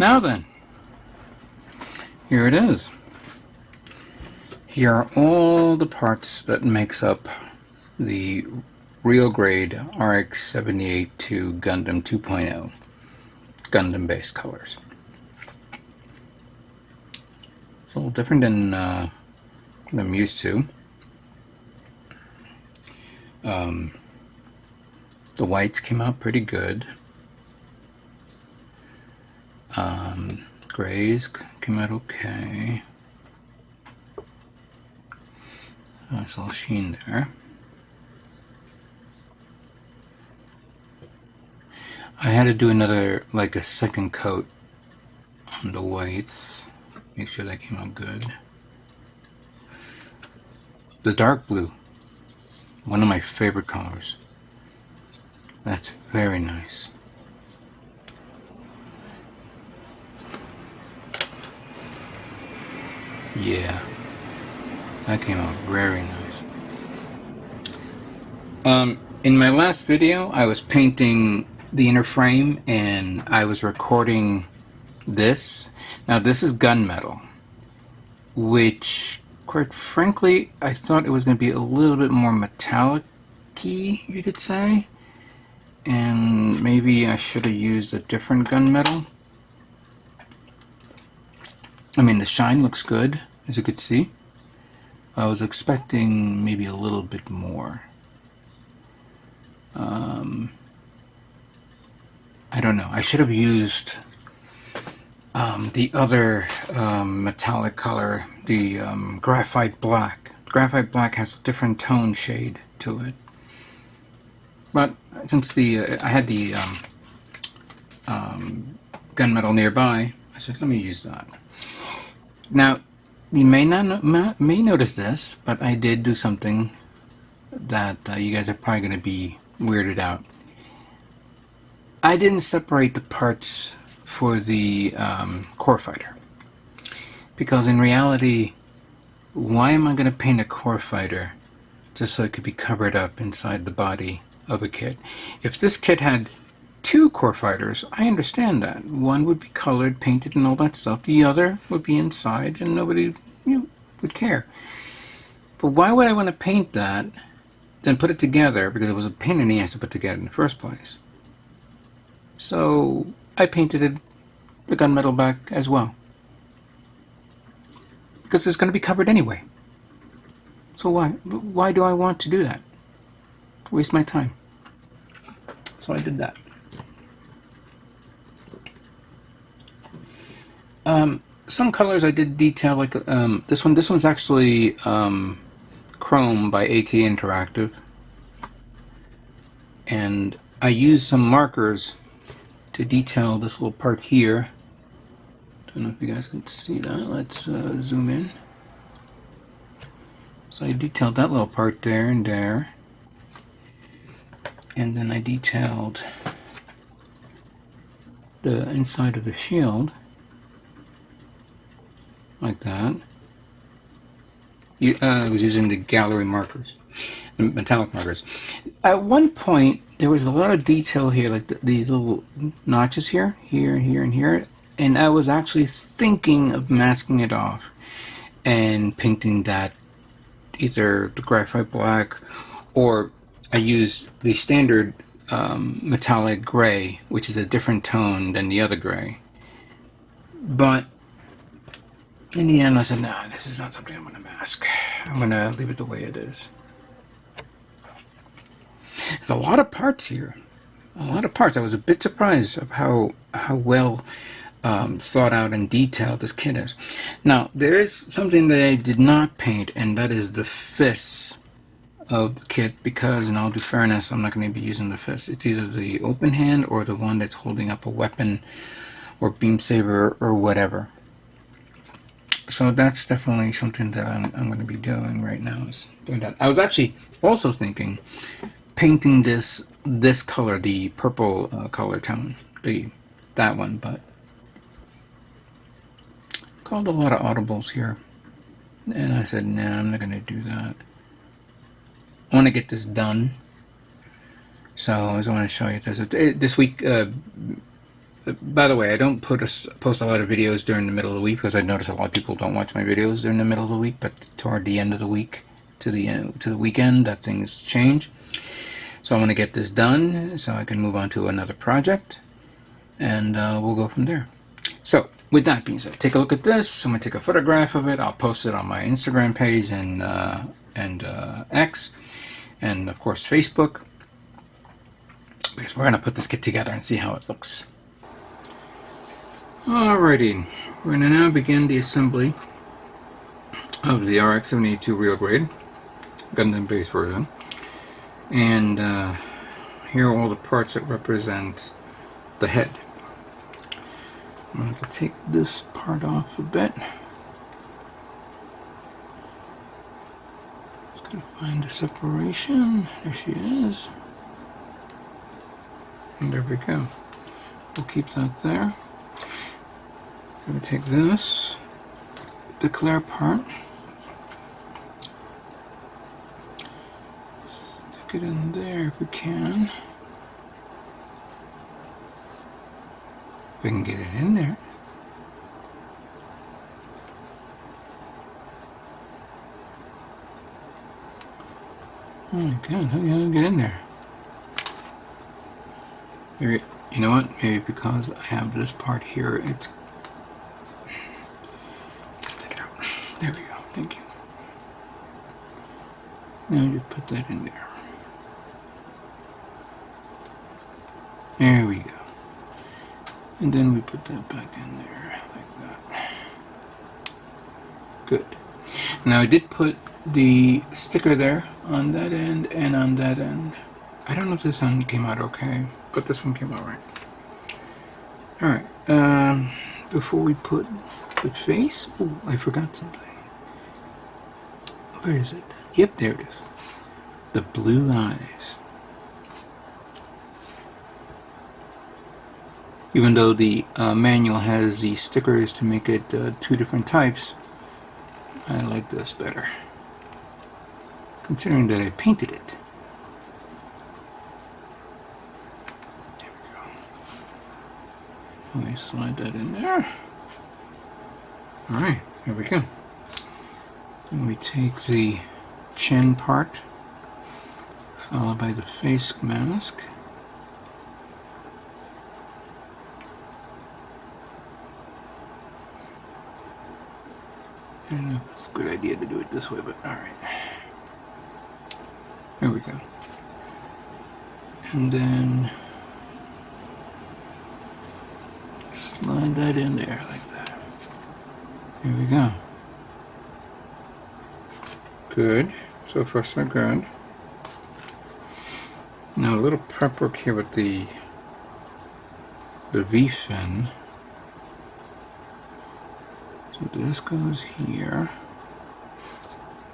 Now then, here it is. Here are all the parts that makes up the real grade RX-78-2 Gundam 2.0 Gundam base colors. It's a little different than what I'm used to. The whites came out pretty good. Grays came out okay. Nice little sheen there. I had to do another, like a second coat on the whites. Make sure that came out good. The dark blue, one of my favorite colors. That's very nice. Yeah, that came out very nice. In my last video, I was painting the inner frame and I was recording this. Now this is gunmetal, which quite frankly I thought it was going to be a little bit more metallic-y, you could say, and maybe I should have used a different gunmetal. I mean, the shine looks good, as you could see. I was expecting maybe a little bit more. I don't know. I should have used the other metallic color, the graphite black. Graphite black has a different tone shade to it. But since I had the gunmetal nearby, I said, let me use that. Now, you may notice this, but I did do something that you guys are probably going to be weirded out. I didn't separate the parts for the core fighter, because in reality, why am I going to paint a core fighter just so it could be covered up inside the body of a kit? If this kit had two core fighters, I understand that. One would be colored, painted, and all that stuff. The other would be inside, and nobody would care. But why would I want to paint that, then put it together, because it was a pain in the ass to put together in the first place? So I painted it the gunmetal back as well, because it's going to be covered anyway. So why do I want to do that? Waste my time. So I did that. Some colors I did detail, like this one. This one's actually chrome by AK Interactive, and I used some markers to detail this little part here. Don't know if you guys can see that. Let's zoom in. So I detailed that little part there and there, and then I detailed the inside of the shield like that. I was using the gallery markers, the metallic markers. At one point, there was a lot of detail here, like these little notches here, here, here, and here, and I was actually thinking of masking it off and painting that either the graphite black, or I used the standard metallic gray, which is a different tone than the other gray. But in the end, I said, no, this is not something I'm going to mask. I'm going to leave it the way it is. There's a lot of parts here. A lot of parts. I was a bit surprised of how well thought out and detailed this kit is. Now, there is something that I did not paint, and that is the fists of the kit, because in all due fairness, I'm not going to be using the fist. It's either the open hand or the one that's holding up a weapon or beam saber or whatever. So that's definitely something that I'm going to be doing right now, is doing that. I was actually also thinking painting this color, the purple color tone, that one, but called a lot of audibles here, and I said, nah, I'm not going to do that. I want to get this done, so I just want to show you this. This week, By the way, I don't post a lot of videos during the middle of the week because I notice a lot of people don't watch my videos during the middle of the week. But toward the end of the week, to the weekend, that things change. So I'm going to get this done so I can move on to another project, and we'll go from there. So with that being said, take a look at this. I'm going to take a photograph of it. I'll post it on my Instagram page and X, and of course Facebook, because we're going to put this kit together and see how it looks. Alrighty, we're going to now begin the assembly of the RX-78-2 real grade Gundam base version. And here are all the parts that represent the head. I'm going to take this part off a bit. Just going to find the separation. There she is. And there we go. We'll keep that there. I'm going to take this, the clear part, stick it in there if we can. If we can get it in there. Oh my god, how do you get in there? Maybe, you know what? Maybe because I have this part here, it's... Let's take it out. There we go. Thank you. Now you put that in there. There we go. And then we put that back in there, like that. Good. Now I did put the sticker there on that end and on that end. I don't know if this one came out okay, but this one came out right. Alright, before we put the face, oh, I forgot something. Where is it? Yep, there it is. The blue eyes. Even though the manual has the stickers to make it two different types, I like this better, considering that I painted it. There we go. Let me slide that in there. Alright, here we go. Then we take the chin part, followed by the face mask. I don't know if it's a good idea to do it this way, but alright. There we go. And then slide that in there like that. Here we go. Good. So far so good. Now a little prep work here with the V-fin. So this goes here.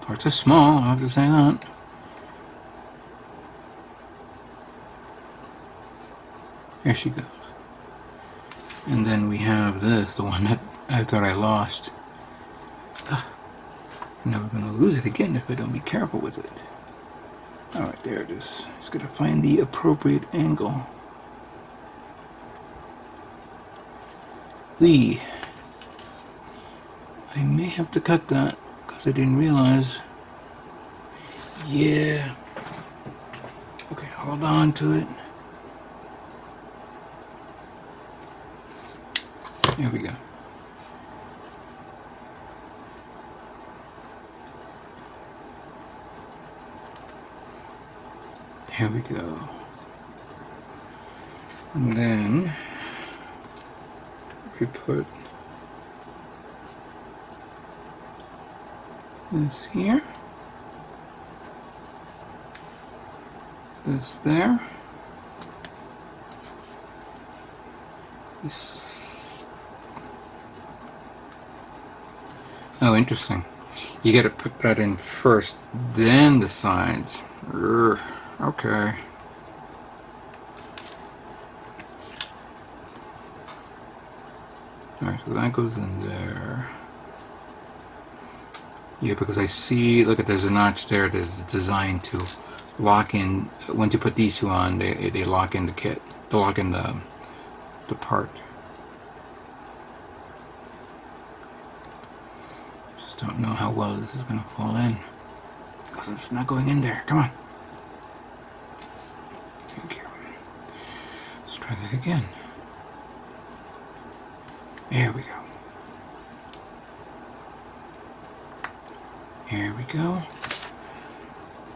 Parts are small, I have to say that. Here she goes. And then we have this, the one that I thought I lost. I'm never going to lose it again if I don't be careful with it. Alright, there it is. Just got to find the appropriate angle. I may have to cut that because I didn't realize. Yeah. Okay, hold on to it. There we go. Here we go. And then we put this here, this there, this. Oh, interesting. You gotta put that in first, then the sides. Urgh. Okay. Alright, so that goes in there. Yeah, because I see, look at, there's a notch there that is designed to lock in. Once you put these two on, they lock in the kit. They lock in the part. Just don't know how well this is going to fall in, because it's not going in there. Come on. Thank you. Let's try that again. There we go. Here we go.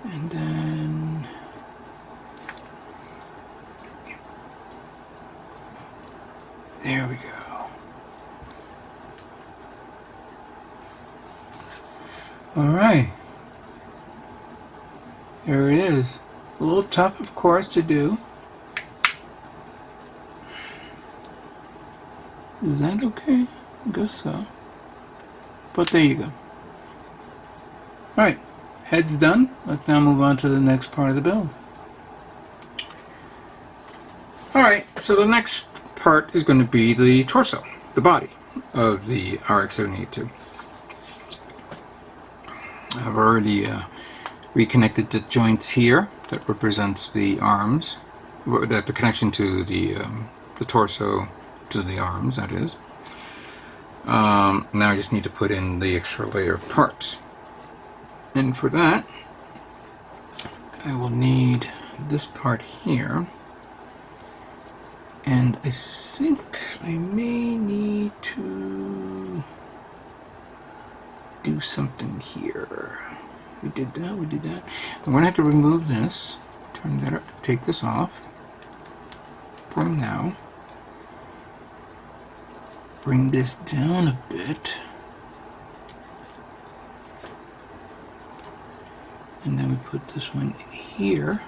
And then there we go. Alright. There it is. A little tough, of course, to do. Is that okay? I guess so. But there you go. Alright, head's done. Let's now move on to the next part of the build. Alright, so the next part is going to be the torso, the body of the RX-78-2. I've already reconnected the joints here that represents the arms, the connection to the torso to the arms, that is. Now I just need to put in the extra layer of parts. And for that, I will need this part here. And I think I may need to do something here. We did that, we did that. I'm going to have to remove this, turn that up, take this off for now. Bring this down a bit. And then we put this one in here.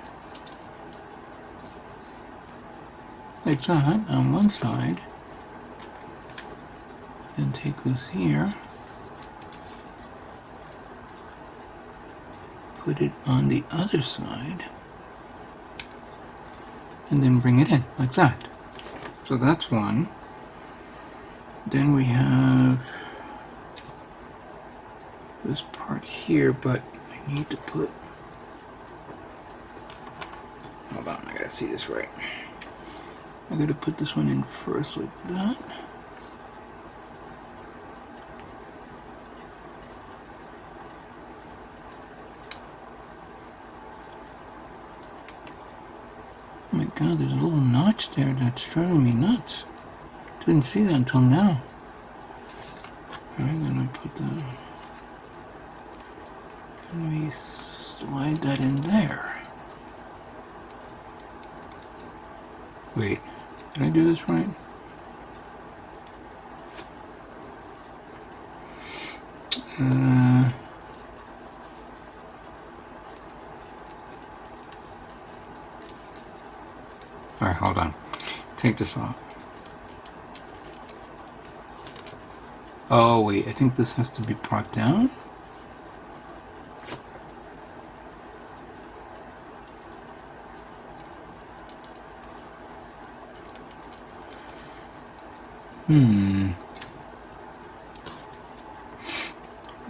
Like that, on one side. Then take this here. Put it on the other side. And then bring it in, like that. So that's one. Then we have this part here, but I need to put... Hold on, I gotta see this right. I gotta put this one in first like that. Oh my god, there's a little notch there that's driving me nuts. Didn't see that until now. I'm gonna put that... Let me slide that in there. Wait, did I do this right? Alright, hold on. Take this off. Oh wait, I think this has to be brought down.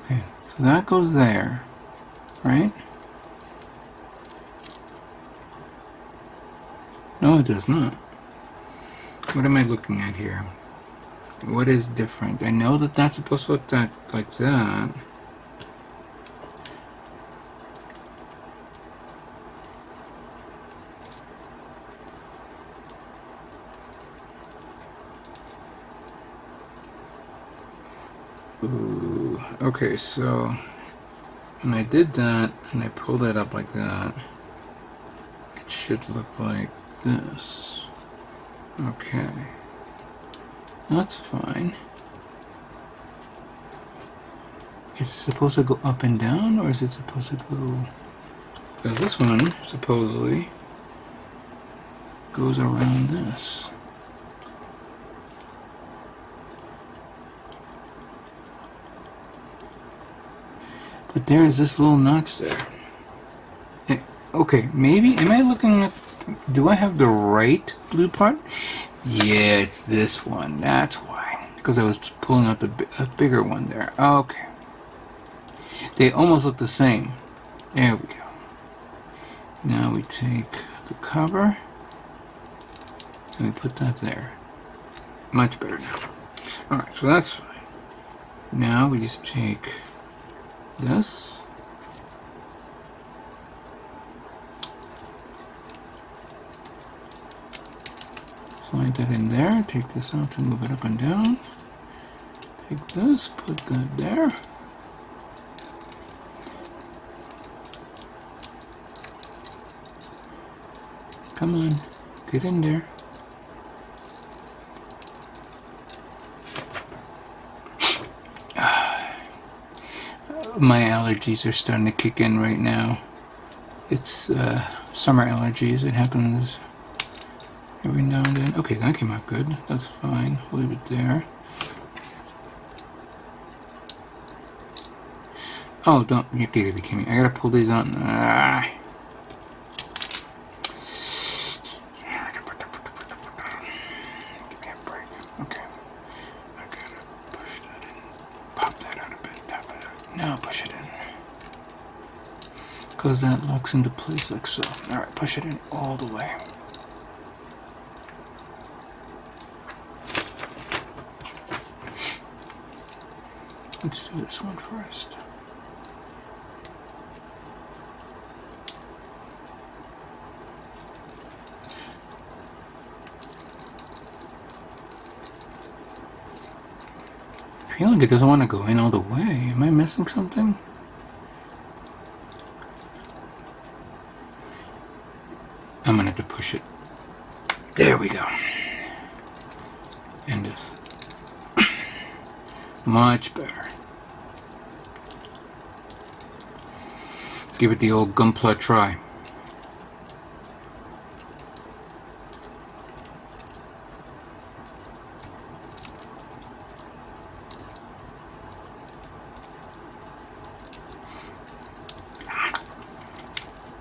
Okay, so that goes there, right? No, it does not. What am I looking at here? What is different? I know that that's supposed to look like that. Ooh, okay, so when I did that and I pulled that up like that, it should look like this. Okay, that's fine. Is it supposed to go up and down, or is it supposed to go... Because this one supposedly goes around this. But there is this little notch there. Okay, maybe, am I looking at... Do I have the right blue part? Yeah, it's this one. That's why. Because I was pulling out a bigger one there. Okay. They almost look the same. There we go. Now we take the cover and we put that there. Much better now. Alright, so that's fine. Now we just take this. Slide that in there. Take this out to move it up and down. Take this, put that there. Come on, get in there. My allergies are starting to kick in right now. It's summer allergies. It happens every now and then. Okay, that came out good. That's fine. Leave it there. Oh, don't. You gotta be kidding me. I gotta pull these out. Ah. Give me a break. Okay. I gotta push that in. Pop that out a bit. Tap it out. Now push it in. Because that locks into place like so. Alright, push it in all the way. Let's do this one first. I feel like it doesn't want to go in all the way. Am I missing something? I'm gonna have to push it. There we go. And this. Much better. Give it the old Gunpla try.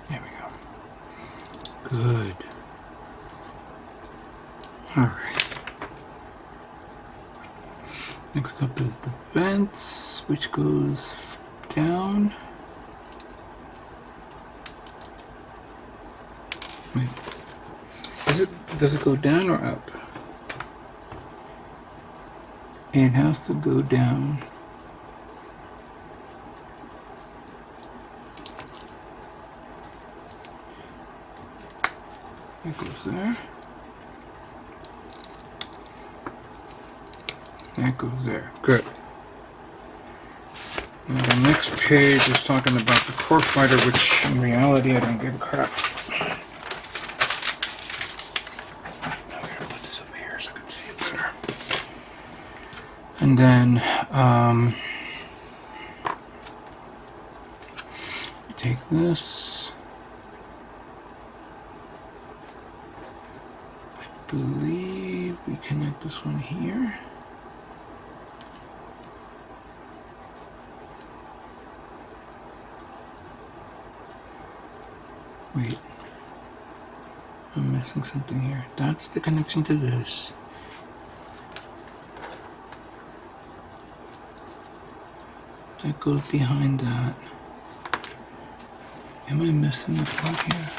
There we go. Good. All right. Next up is the vents, which goes down. Wait. Does it go down or up? It has to go down. That goes there. That goes there. Good. Now the next page is talking about the core fighter, which in reality I don't give a crap. I'm gonna put this over here so I can see it better. And then take this. I believe we connect this one here. Wait, I'm missing something here. That's the connection to this. That goes behind that. Am I missing the plug here?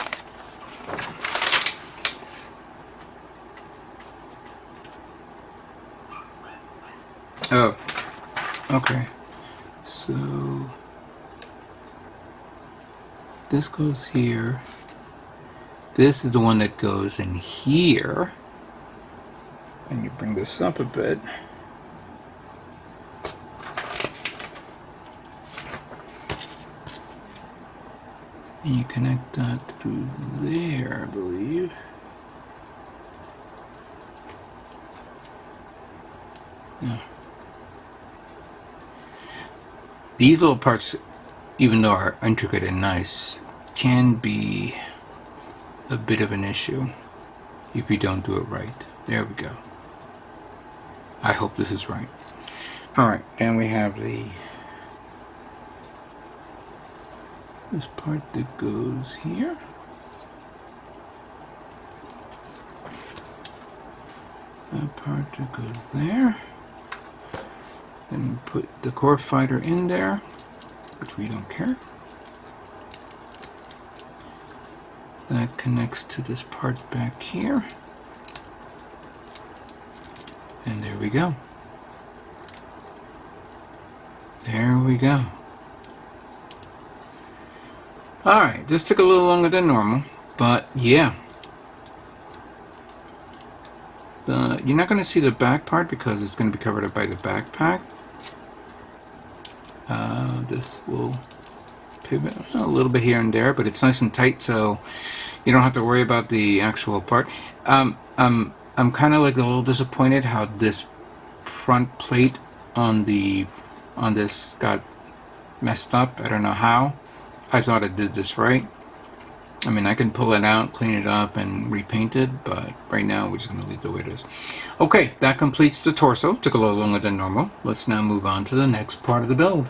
Oh, okay. So this goes here. This is the one that goes in here. And you bring this up a bit. And you connect that through there, I believe. Yeah. These little parts, even though are intricate and nice, can be a bit of an issue if you don't do it right. There we go. I hope this is right. Alright, and we have this part that goes here. That part that goes there. Then put the core fighter in there, which we don't care. That connects to this part back here. And there we go. There we go. Alright, this took a little longer than normal, but yeah. You're not going to see the back part because it's going to be covered up by the backpack. This will pivot a little bit here and there, but it's nice and tight, so you don't have to worry about the actual part. I'm kind of like a little disappointed how this front plate on this got messed up. I don't know how. I thought I did this right. I mean, I can pull it out, clean it up, and repaint it, but right now we're just going to leave it the way it is. Okay, that completes the torso. Took a little longer than normal. Let's now move on to the next part of the build.